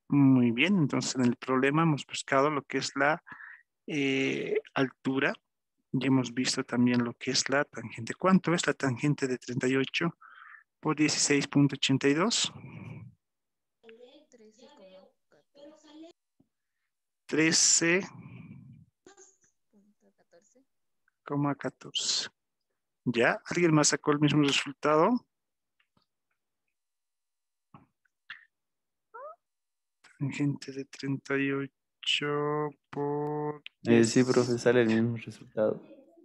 Muy bien, entonces en el problema hemos buscado lo que es la altura y hemos visto también lo que es la tangente. ¿Cuánto es la tangente de 38 por 16,82? 13,14. 13,14. ¿Ya? ¿Alguien más sacó el mismo resultado? Tangente de 38 por Sí, profe, sale el mismo resultado.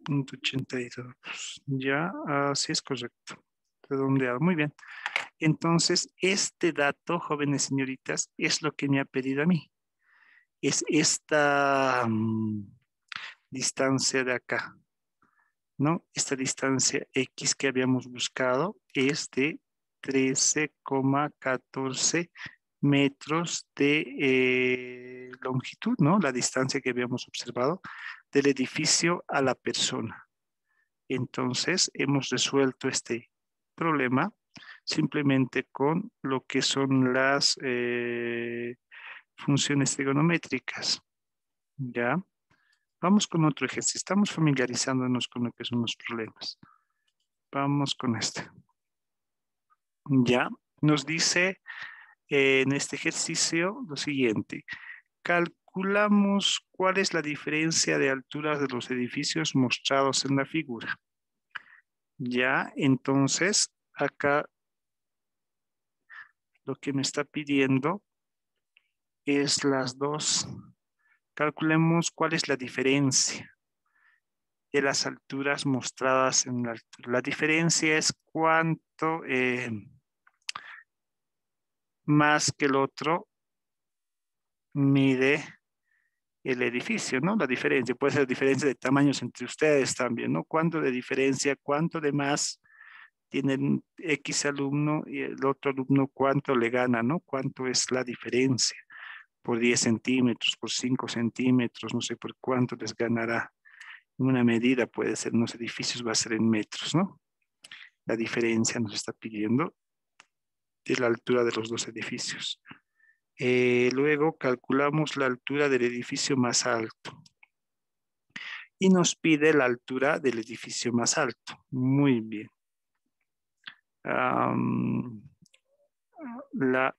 10,82. Ya, así es correcto. Redondeado. Muy bien. Entonces, este dato, jóvenes señoritas, es lo que me ha pedido a mí. Es esta distancia de acá, ¿no? Esta distancia X que habíamos buscado es de 13,14 metros de longitud, ¿no? La distancia que habíamos observado del edificio a la persona. Entonces, hemos resuelto este problema simplemente con lo que son las funciones trigonométricas. ¿Ya? Vamos con otro ejercicio. Estamos familiarizándonos con lo que son los problemas. Vamos con este. Ya, nos dice en este ejercicio lo siguiente. Calculamos cuál es la diferencia de alturas de los edificios mostrados en la figura. Ya, entonces, acá lo que me está pidiendo es las dos. Calculemos cuál es la diferencia de las alturas mostradas en la altura. La diferencia es cuánto más que el otro mide el edificio, ¿no? La diferencia, puede ser diferencia de tamaños entre ustedes también, ¿no? ¿Cuánto de diferencia, cuánto de más tienen X alumno y el otro alumno cuánto le gana, ¿no? ¿Cuánto es la diferencia? Por 10 centímetros, por 5 centímetros, no sé por cuánto les ganará. Una medida puede ser, en los edificios va a ser en metros, ¿no? La diferencia nos está pidiendo de la altura de los dos edificios. Luego calculamos la altura del edificio más alto y nos pide la altura del edificio más alto. Muy bien. La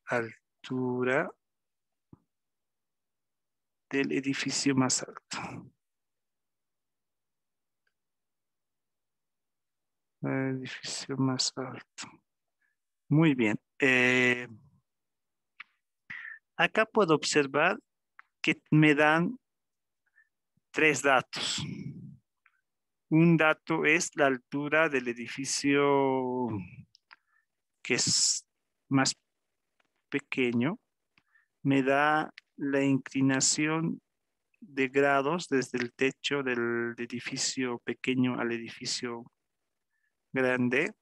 altura del edificio más alto. El edificio más alto. Muy bien. Acá puedo observar que me dan tres datos. Un dato es la altura del edificio que es más pequeño. Me da la inclinación de grados desde el techo del edificio pequeño al edificio grande.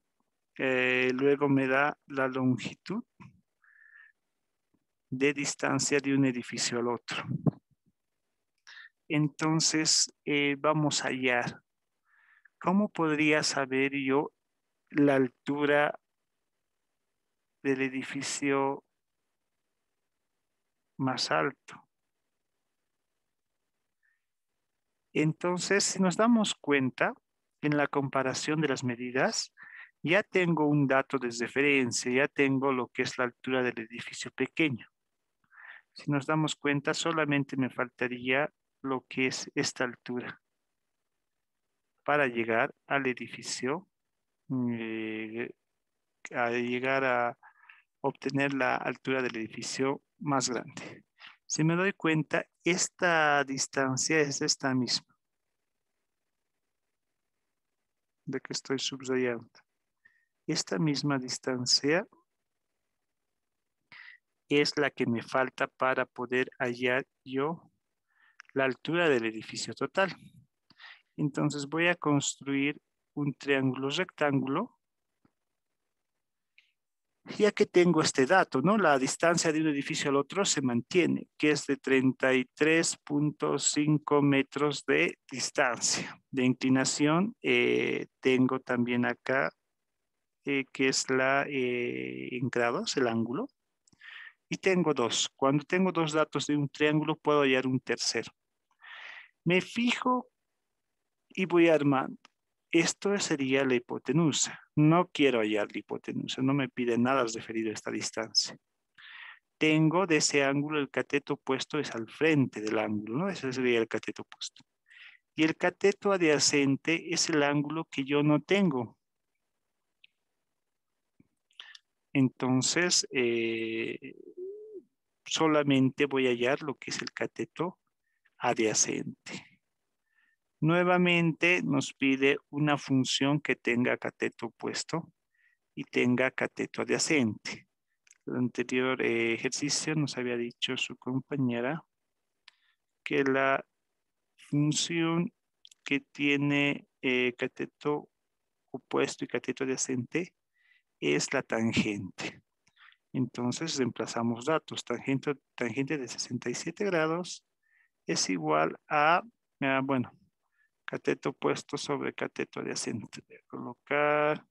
Luego me da la longitud de distancia de un edificio al otro. Entonces, vamos a hallar. ¿Cómo podría saber yo la altura del edificio más alto? Entonces, si nos damos cuenta, en la comparación de las medidas, ya tengo un dato de referencia, ya tengo lo que es la altura del edificio pequeño. Si nos damos cuenta, solamente me faltaría lo que es esta altura para llegar al edificio, eh, a llegar a obtener la altura del edificio más grande. Si me doy cuenta, esta distancia es esta misma, de que estoy subrayando. Esta misma distancia es la que me falta para poder hallar yo la altura del edificio total. Entonces voy a construir un triángulo rectángulo, ya que tengo este dato, ¿no? La distancia de un edificio al otro se mantiene, que es de 33,5 metros de distancia. De inclinación, tengo también acá, que es en grados, el ángulo. Y tengo dos. Cuando tengo dos datos de un triángulo, puedo hallar un tercero. Me fijo y voy armando. Esto sería la hipotenusa. No quiero hallar la hipotenusa. No me pide nada referido a esta distancia. Tengo de ese ángulo el cateto opuesto es al frente del ángulo, ¿no? Ese sería el cateto opuesto. Y el cateto adyacente es el ángulo que yo no tengo. Entonces, solamente voy a hallar lo que es el cateto adyacente. Nuevamente nos pide una función que tenga cateto opuesto y tenga cateto adyacente. El anterior ejercicio nos había dicho su compañera que la función que tiene cateto opuesto y cateto adyacente es la tangente. Entonces reemplazamos datos. Tangente de 67 grados es igual a, bueno, cateto opuesto sobre cateto adyacente. Voy a colocar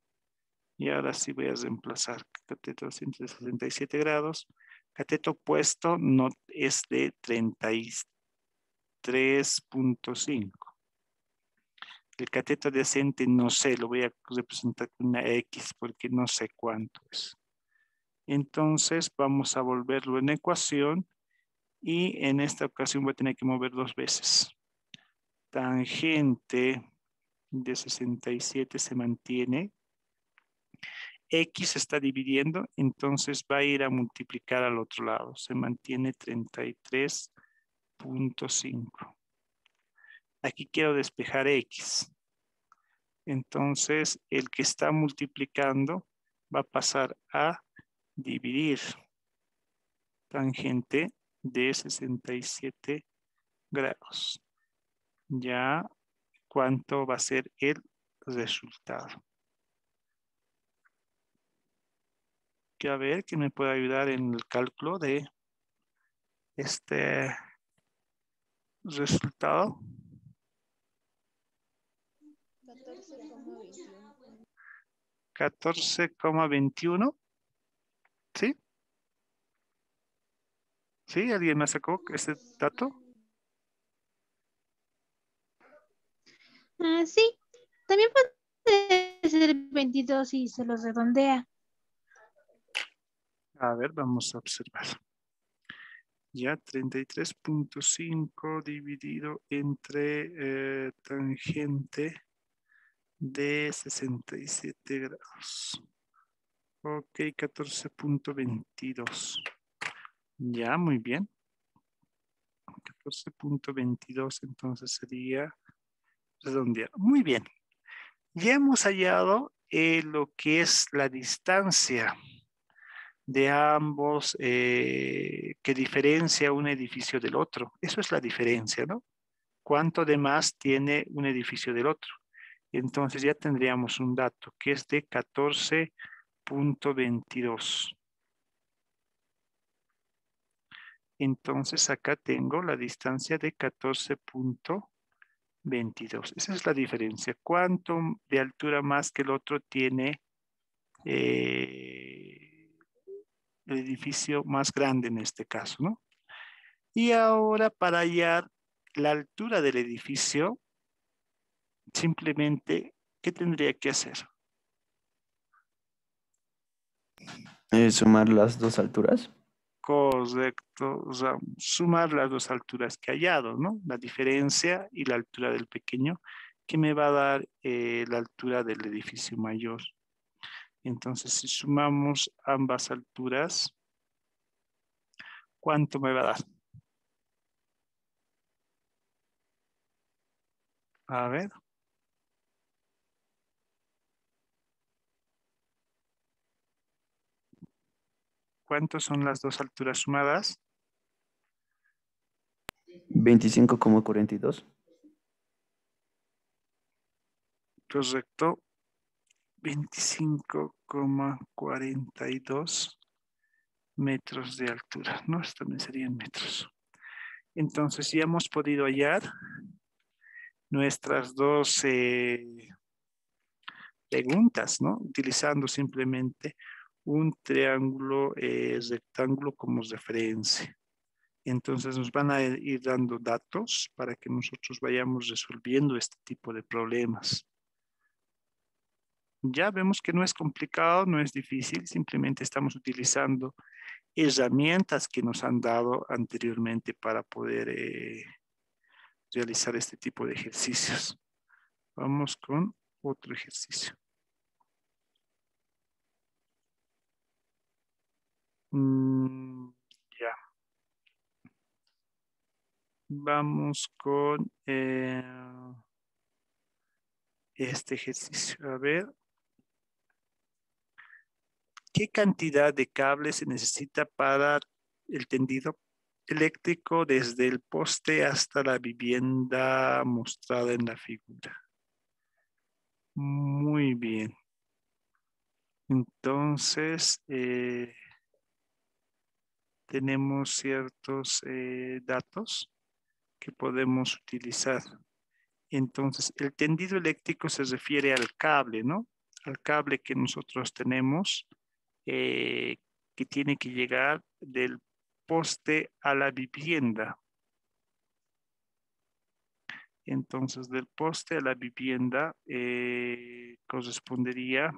y ahora sí voy a reemplazar cateto adyacente de 67 grados. Cateto opuesto no es de 33.5. El cateto adyacente no sé, lo voy a representar con una X porque no sé cuánto es. Entonces vamos a volverlo en ecuación y en esta ocasión voy a tener que mover dos veces. Tangente de 67 se mantiene. X se está dividiendo, entonces va a ir a multiplicar al otro lado. Se mantiene 33.5. Aquí quiero despejar X. Entonces, el que está multiplicando va a pasar a dividir tangente de 67 grados. Ya, ¿cuánto va a ser el resultado? Que a ver, ¿quién me puede ayudar en el cálculo de este resultado? 14,21. ¿Sí? ¿Sí? ¿Alguien me sacó ese dato? Sí, también puede ser 22 y se los redondea. A ver, vamos a observar. Ya 33.5 dividido entre tangente de 67 grados. Ok, 14.22. Ya, muy bien. 14.22 entonces sería redondear. Muy bien. Ya hemos hallado lo que es la distancia de ambos que diferencia un edificio del otro. Eso es la diferencia, ¿no? ¿Cuánto de más tiene un edificio del otro? Entonces ya tendríamos un dato que es de 14.22. Entonces acá tengo la distancia de 14.22. Esa es la diferencia. ¿Cuánto de altura más que el otro tiene el edificio más grande en este caso, ¿no? Y ahora para hallar la altura del edificio, simplemente, ¿qué tendría que hacer? Sumar las dos alturas. Correcto, o sea, sumar las dos alturas que he hallado, ¿no? La diferencia y la altura del pequeño, que me va a dar la altura del edificio mayor. Entonces, si sumamos ambas alturas, ¿cuánto me va a dar? A ver. ¿Cuántas son las dos alturas sumadas? 25,42. Correcto. 25,42 metros de altura, ¿no? Esto también serían metros. Entonces ya hemos podido hallar nuestras dos preguntas, ¿no? Utilizando simplemente un triángulo rectángulo como referencia. Entonces nos van a ir dando datos para que nosotros vayamos resolviendo este tipo de problemas. Ya vemos que no es complicado, no es difícil, simplemente estamos utilizando herramientas que nos han dado anteriormente para poder realizar este tipo de ejercicios. Vamos con otro ejercicio. Ya. Vamos con este ejercicio. A ver, ¿qué cantidad de cables se necesita para el tendido eléctrico desde el poste hasta la vivienda mostrada en la figura? Muy bien. Entonces, tenemos ciertos datos que podemos utilizar. Entonces, el tendido eléctrico se refiere al cable, ¿no? Al cable que nosotros tenemos, que tiene que llegar del poste a la vivienda. Entonces, del poste a la vivienda correspondería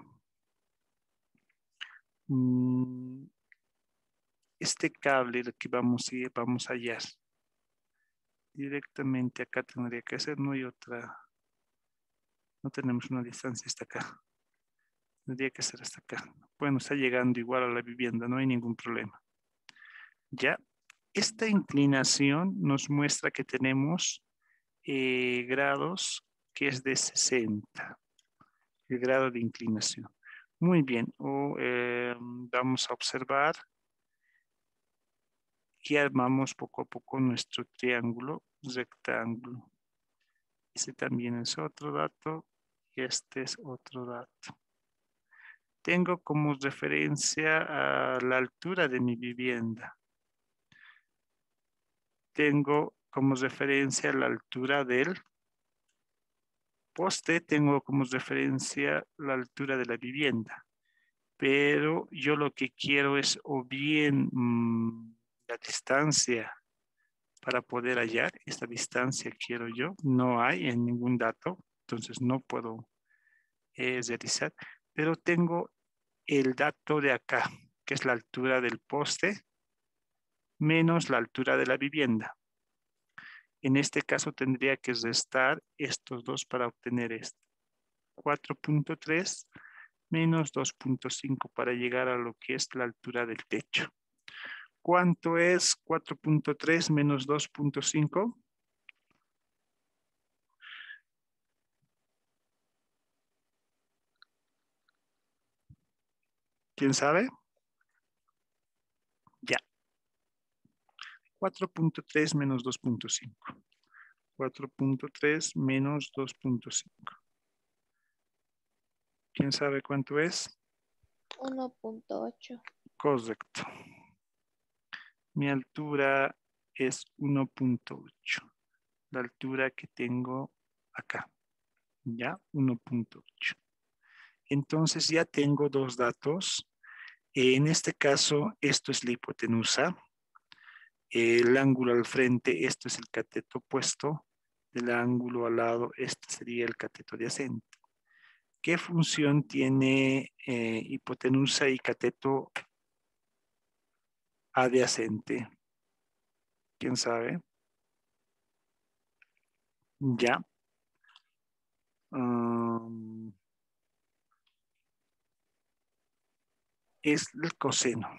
este cable el que vamos a hallar. Directamente acá tendría que ser, no hay otra, no tenemos una distancia hasta acá. Tendría que ser hasta acá. Bueno, está llegando igual a la vivienda, no hay ningún problema. Ya, esta inclinación nos muestra que tenemos grados que es de 60, el grado de inclinación. Muy bien, vamos a observar y armamos poco a poco nuestro triángulo rectángulo. Ese también es otro dato y este es otro dato. Tengo como referencia a la altura de mi vivienda. Tengo como referencia la altura del poste, tengo como referencia la altura de la vivienda. Pero yo lo que quiero es o bien la distancia para poder hallar. Esta distancia quiero yo. No hay en ningún dato, entonces no puedo realizar. Pero tengo el dato de acá, que es la altura del poste menos la altura de la vivienda. En este caso tendría que restar estos dos para obtener esto. 4.3 menos 2.5 para llegar a lo que es la altura del techo. ¿Cuánto es 4.3 menos 2.5? ¿Quién sabe? Ya. 4.3 menos 2.5. 4.3 menos 2.5. ¿Quién sabe cuánto es? 1.8. Correcto. Mi altura es 1.8. La altura que tengo acá. Ya, 1.8. Entonces ya tengo dos datos. En este caso, esto es la hipotenusa. El ángulo al frente, esto es el cateto opuesto. El ángulo al lado, este sería el cateto adyacente. ¿Qué función tiene hipotenusa y cateto adyacente? ¿Quién sabe? Ya. Es el coseno.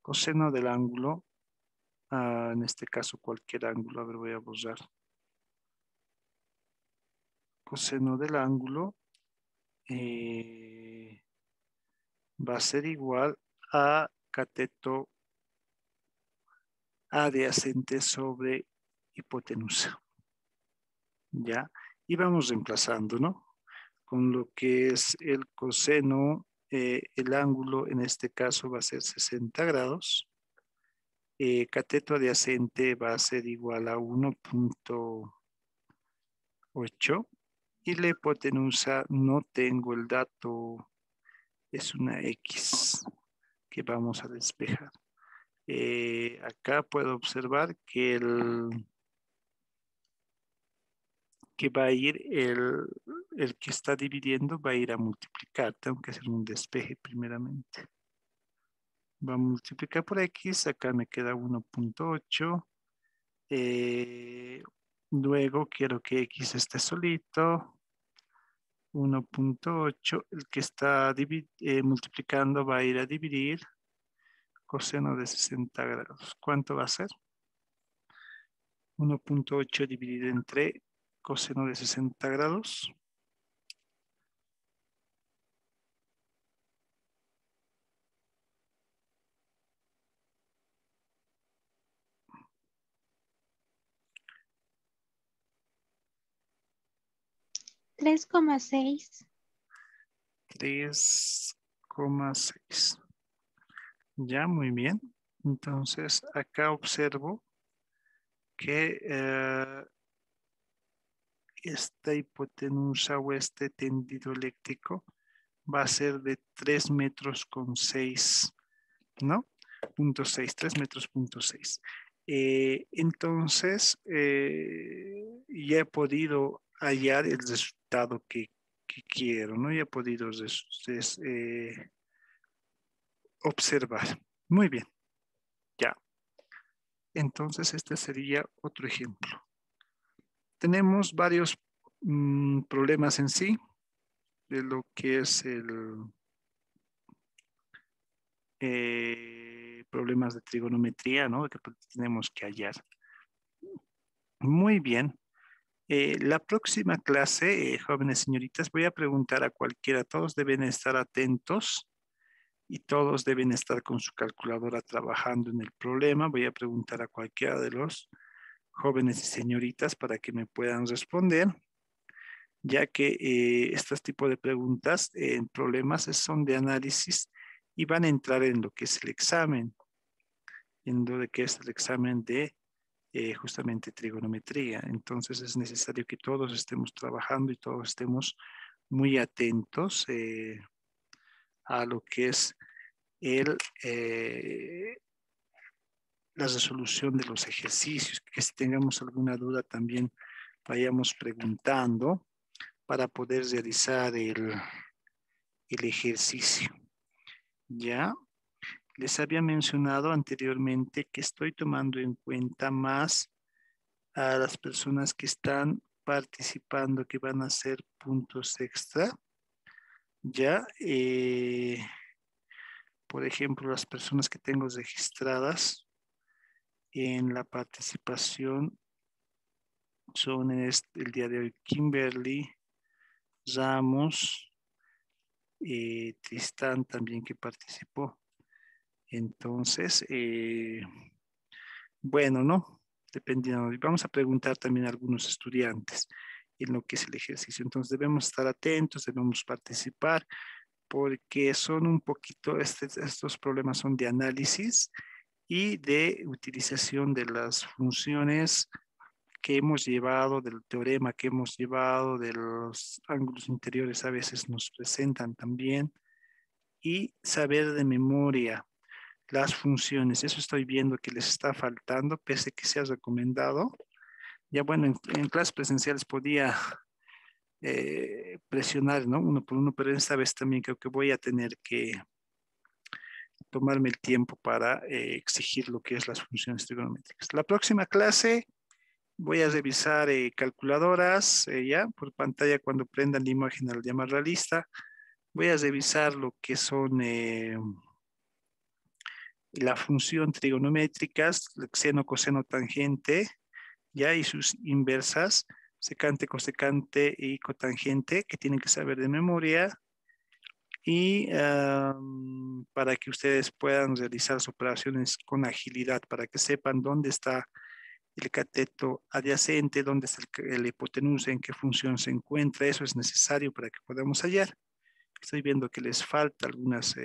Coseno del ángulo. En este caso, cualquier ángulo. A ver, voy a borrar. Coseno del ángulo va a ser igual a cateto adyacente sobre hipotenusa. ¿Ya? Y vamos reemplazando, ¿no? Con lo que es el coseno, el ángulo en este caso va a ser 60 grados. Cateto adyacente va a ser igual a 1.8 y la hipotenusa no tengo el dato es una X que vamos a despejar. Acá puedo observar que va a ir el que está dividiendo va a ir a multiplicar. Tengo que hacer un despeje primeramente. Va a multiplicar por X, acá me queda 1.8. Luego quiero que X esté solito. 1.8, el que está multiplicando va a ir a dividir coseno de 60 grados. ¿Cuánto va a ser? 1.8 dividido entre coseno de 60 grados. Tres coma seis. 3,6. Ya, muy bien. Entonces, acá observo que esta hipotenusa o este tendido eléctrico va a ser de 3 metros con 6, ¿no? 0.6, 3 metros, 0.6. Entonces, ya he podido hallar el resultado que quiero, ¿no? Ya he podido observar. Muy bien, ya. Entonces, este sería otro ejemplo. Tenemos varios problemas en sí de lo que es problemas de trigonometría, ¿no? Que tenemos que hallar. Muy bien. La próxima clase, jóvenes señoritas, voy a preguntar a cualquiera, todos deben estar atentos y todos deben estar con su calculadora trabajando en el problema. Voy a preguntar a cualquiera de los jóvenes y señoritas para que me puedan responder, ya que estos tipos de preguntas en problemas son de análisis y van a entrar en lo que es el examen, en lo que es el examen de justamente trigonometría. Entonces es necesario que todos estemos trabajando y todos estemos muy atentos a lo que es el, la resolución de los ejercicios, que si tengamos alguna duda también vayamos preguntando para poder realizar el ejercicio. Ya les había mencionado anteriormente que estoy tomando en cuenta más a las personas que están participando, que van a hacer puntos extra. Ya, por ejemplo, las personas que tengo registradas en la participación son el día de hoy Kimberly, Ramos, Tristán también que participó. Entonces, bueno, ¿no? Dependiendo, vamos a preguntar también a algunos estudiantes en lo que es el ejercicio. Entonces debemos estar atentos, debemos participar, porque son un poquito, estos problemas son de análisis y de utilización de las funciones que hemos llevado, del teorema que hemos llevado, de los ángulos interiores a veces nos presentan también, y saber de memoria las funciones. Eso estoy viendo que les está faltando, pese a que se ha recomendado. Ya bueno, en clases presenciales podía presionar, ¿no? Uno por uno, pero esta vez también creo que voy a tener que tomarme el tiempo para exigir lo que es las funciones trigonométricas. La próxima clase voy a revisar calculadoras, ya por pantalla cuando prendan la imagen al llamar la lista. Voy a revisar lo que son la función trigonométricas, seno, coseno, tangente, ya y sus inversas, secante, cosecante y cotangente, que tienen que saber de memoria. Y para que ustedes puedan realizar sus operaciones con agilidad, para que sepan dónde está el cateto adyacente, dónde está el hipotenusa, en qué función se encuentra. Eso es necesario para que podamos hallar. Estoy viendo que les falta algunos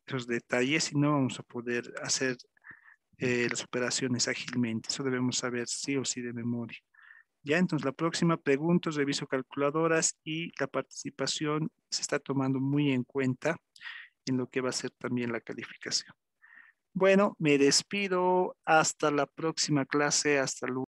esos detalles y no vamos a poder hacer las operaciones ágilmente. Eso debemos saber sí o sí de memoria. Ya, entonces la próxima pregunta, reviso calculadoras y la participación se está tomando muy en cuenta en lo que va a ser también la calificación. Bueno, me despido. Hasta la próxima clase. Hasta luego.